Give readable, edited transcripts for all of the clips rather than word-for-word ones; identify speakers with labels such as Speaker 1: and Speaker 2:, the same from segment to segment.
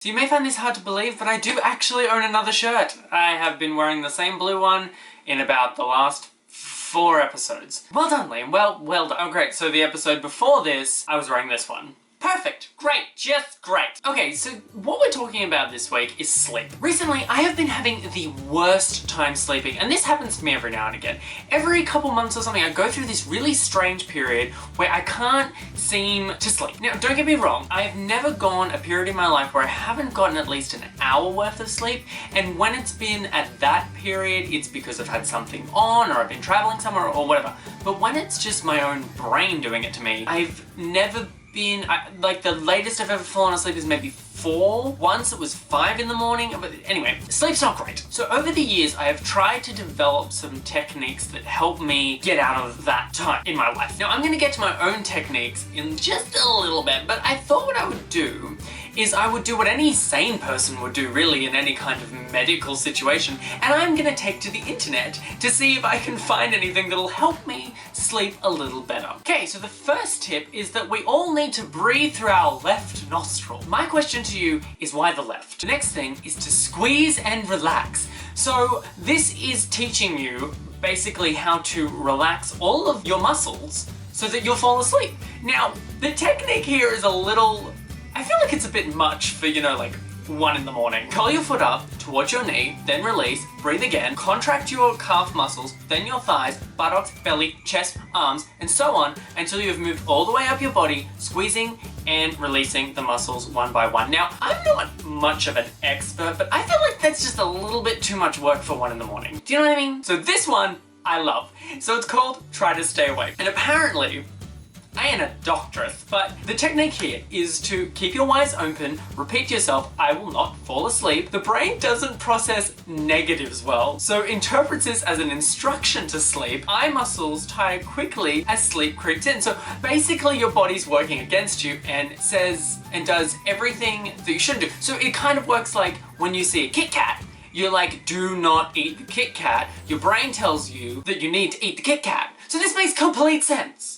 Speaker 1: So you may find this hard to believe, but I do actually own another shirt. I have been wearing the same blue one in about the last 4 episodes. Well done, Liam. Well done. Oh great, so the episode before this, I was wearing this one. Perfect! Great! Just great! Okay, so what we're talking about this week is sleep. Recently, I have been having the worst time sleeping, and this happens to me every now and again. Every couple months or something, I go through this really strange period where I can't seem to sleep. Now, don't get me wrong, I have never gone a period in my life where I haven't gotten at least an hour worth of sleep, and when it's been at that period, it's because I've had something on, or I've been traveling somewhere, or whatever. But when it's just my own brain doing it to me, I've never been, like the latest I've ever fallen asleep is maybe 4. Once it was 5 in the morning, but anyway, sleep's not great. So over the years, I have tried to develop some techniques that help me get out of that time in my life. Now I'm gonna get to my own techniques in just a little bit, but I thought what I would do is I would do what any sane person would do really in any kind of medical situation, and I'm gonna take to the internet to see if I can find anything that'll help me sleep a little better. Okay, so the first tip is that we all need to breathe through our left nostril. My question to you is why the left? The next thing is to squeeze and relax. So this is teaching you basically how to relax all of your muscles so that you'll fall asleep. Now, the technique here is a little, I feel like it's a bit much for, you know, like 1 in the morning. Curl your foot up towards your knee, then release, breathe again, contract your calf muscles, then your thighs, buttocks, belly, chest, arms, and so on until you've moved all the way up your body, squeezing and releasing the muscles one by one. Now, I'm not much of an expert, but I feel like that's just a little bit too much work for 1 in the morning. Do you know what I mean? So this one, I love. So it's called Try to Stay Awake. And apparently, I ain't a doctoress, but the technique here is to keep your eyes open, repeat to yourself, I will not fall asleep. The brain doesn't process negatives well, so interprets this as an instruction to sleep. Eye muscles tire quickly as sleep creeps in. So basically your body's working against you and says and does everything that you shouldn't do. So it kind of works like when you see a Kit Kat. You're like, do not eat the Kit Kat. Your brain tells you that you need to eat the Kit Kat. So this makes complete sense.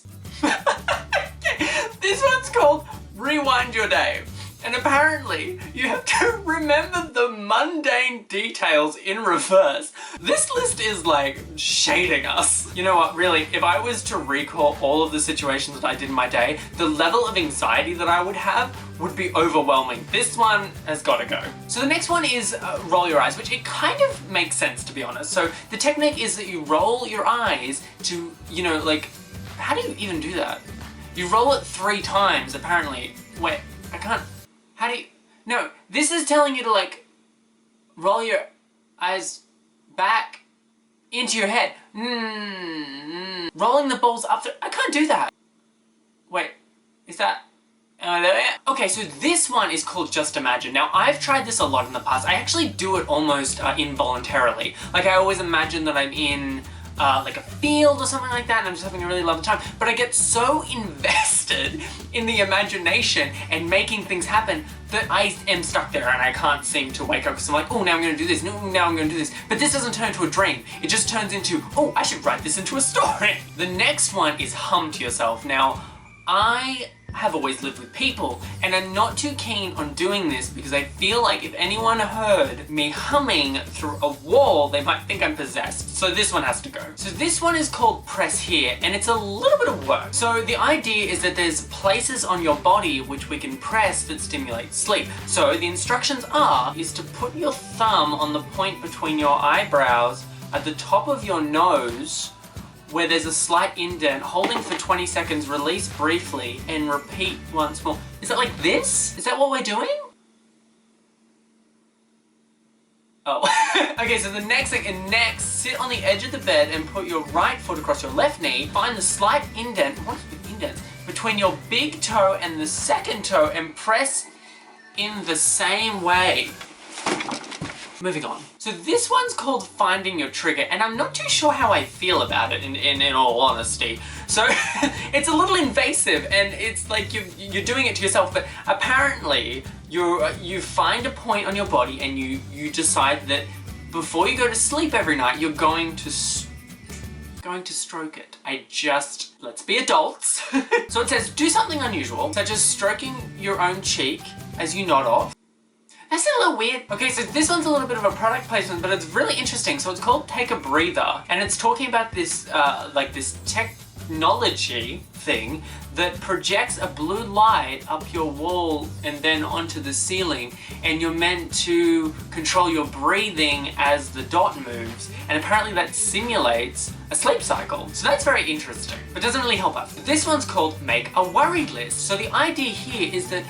Speaker 1: This one's called Rewind Your Day. And apparently, you have to remember the mundane details in reverse. This list is like shading us. You know what, really, if I was to recall all of the situations that I did in my day, the level of anxiety that I would have would be overwhelming. This one has got to go. So the next one is roll your eyes, which it kind of makes sense, to be honest. So the technique is that you roll your eyes to, you know, like, how do you even do that? You roll it 3 times, apparently. Wait, I can't. How do you? No, this is telling you to like roll your eyes back into your head. Rolling the balls up. I can't do that. Wait, is that? Okay, so this one is called Just Imagine. Now, I've tried this a lot in the past. I actually do it almost involuntarily. Like, I always imagine that I'm in like a field or something like that, and I'm just having a really lovely time. But I get so invested in the imagination and making things happen that I am stuck there and I can't seem to wake up because I'm like, oh, now I'm gonna do this, no, now I'm gonna do this. But this doesn't turn into a dream. It just turns into, oh, I should write this into a story. The next one is hum to yourself. Now, I have always lived with people, and I'm not too keen on doing this because I feel like if anyone heard me humming through a wall, they might think I'm possessed. So this one has to go. So this one is called Press Here, and it's a little bit of work. So the idea is that there's places on your body which we can press that stimulate sleep. So the instructions is to put your thumb on the point between your eyebrows at the top of your nose, where there's a slight indent, holding for 20 seconds, release briefly, and repeat once more. Is it like this? Is that what we're doing? Oh. Okay, so the next thing, sit on the edge of the bed and put your right foot across your left knee, find the slight indent, what is the indent? Between your big toe and the second toe, and press in the same way. Moving on. So this one's called Finding Your Trigger, and I'm not too sure how I feel about it in all honesty. So it's a little invasive, and it's like you're doing it to yourself, but apparently you find a point on your body and you decide that before you go to sleep every night, you're going to stroke it. Let's be adults. So it says, do something unusual, such as stroking your own cheek as you nod off. weird? Okay, so this one's a little bit of a product placement, but it's really interesting. So it's called Take a Breather, and it's talking about this, like this technology thing that projects a blue light up your wall and then onto the ceiling, and you're meant to control your breathing as the dot moves, and apparently that simulates a sleep cycle. So that's very interesting, but doesn't really help us. This one's called Make a Worry List. So the idea here is that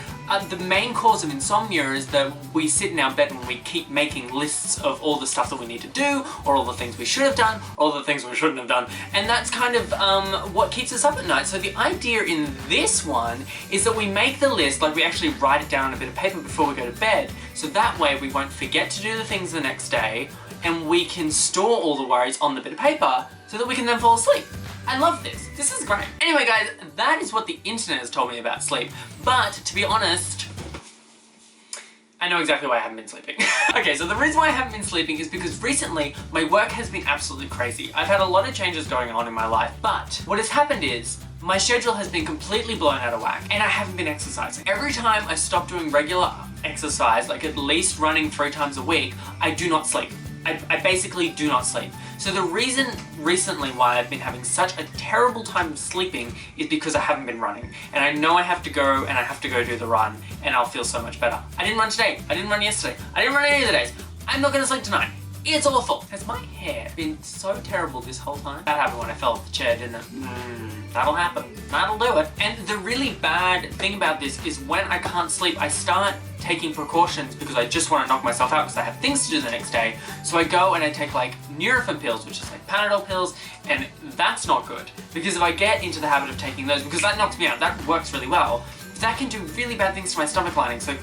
Speaker 1: the main cause of insomnia is that we sit in our bed and we keep making lists of all the stuff that we need to do, or all the things we should have done, or all the things we shouldn't have done. And that's kind of what keeps us up at night. So the idea in this one is that we make the list, like we actually write it down on a bit of paper before we go to bed. So that way we won't forget to do the things the next day, and we can store all the worries on the bit of paper so that we can then fall asleep. I love this. This is great. Anyway guys, that is what the internet has told me about sleep. But to be honest, I know exactly why I haven't been sleeping. Okay, so the reason why I haven't been sleeping is because recently my work has been absolutely crazy. I've had a lot of changes going on in my life, but what has happened is my schedule has been completely blown out of whack, and I haven't been exercising. Every time I stop doing regular exercise, like at least running 3 times a week, I do not sleep. I basically do not sleep. So the reason recently why I've been having such a terrible time sleeping is because I haven't been running. And I know I have to go, and I have to go do the run, and I'll feel so much better. I didn't run today, I didn't run yesterday, I didn't run any of the days. I'm not gonna sleep tonight. It's awful. Has my hair been so terrible this whole time? That happened when I fell off the chair, didn't it? That'll happen. That'll do it. And the really bad thing about this is when I can't sleep, I start taking precautions because I just want to knock myself out because I have things to do the next day. So I go and I take like Nurofen pills, which is like Panadol pills, and that's not good. Because if I get into the habit of taking those, because that knocks me out, that works really well, that can do really bad things to my stomach lining. So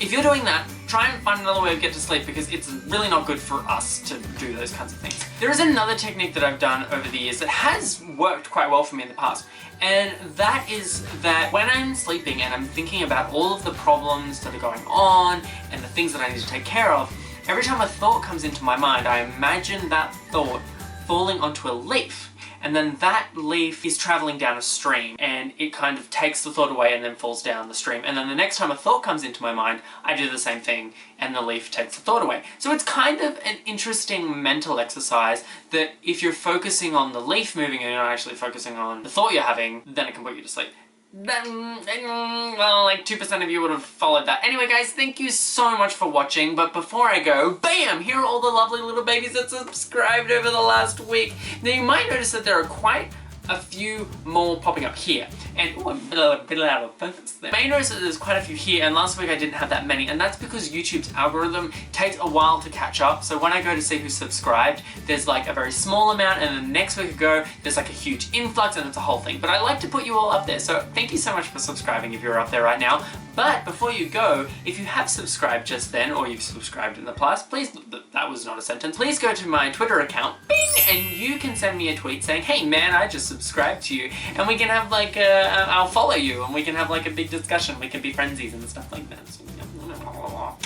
Speaker 1: if you're doing that, try and find another way to get to sleep because it's really not good for us to do those kinds of things. There is another technique that I've done over the years that has worked quite well for me in the past, and that is that when I'm sleeping and I'm thinking about all of the problems that are going on and the things that I need to take care of, every time a thought comes into my mind, I imagine that thought falling onto a leaf. And then that leaf is traveling down a stream, and it kind of takes the thought away and then falls down the stream. And then the next time a thought comes into my mind, I do the same thing, and the leaf takes the thought away. So it's kind of an interesting mental exercise that if you're focusing on the leaf moving and you're not actually focusing on the thought you're having, then it can put you to sleep. Well, like 2% of you would have followed that. Anyway guys, thank you so much for watching, but before I go, BAM! Here are all the lovely little babies that subscribed over the last week. Now you might notice that there are quite a few more popping up here. And ooh, I'm a bit out of focus there. You may notice that there's quite a few here, and last week I didn't have that many, and that's because YouTube's algorithm takes a while to catch up. So when I go to see who's subscribed, there's like a very small amount, and then the next week ago, there's like a huge influx, and it's a whole thing. But I like to put you all up there, so thank you so much for subscribing if you're up there right now. But before you go, if you have subscribed just then, or you've subscribed in the past, please, that was not a sentence, please go to my Twitter account, bing, and you can send me a tweet saying, hey man, I just subscribed to you, and we can have like I'll follow you, and we can have like a big discussion, we can be friendsies and stuff like that. So,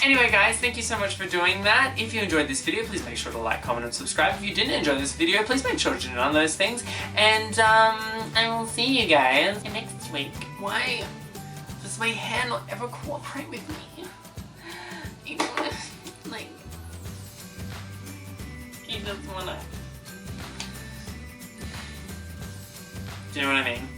Speaker 1: anyway guys, thank you so much for doing that. If you enjoyed this video, please make sure to like, comment, and subscribe. If you didn't enjoy this video, please make sure to do none of those things, and I will see you guys next week. Why does my hair not ever cooperate with me? Even like, he doesn't wanna. Do you know what I mean?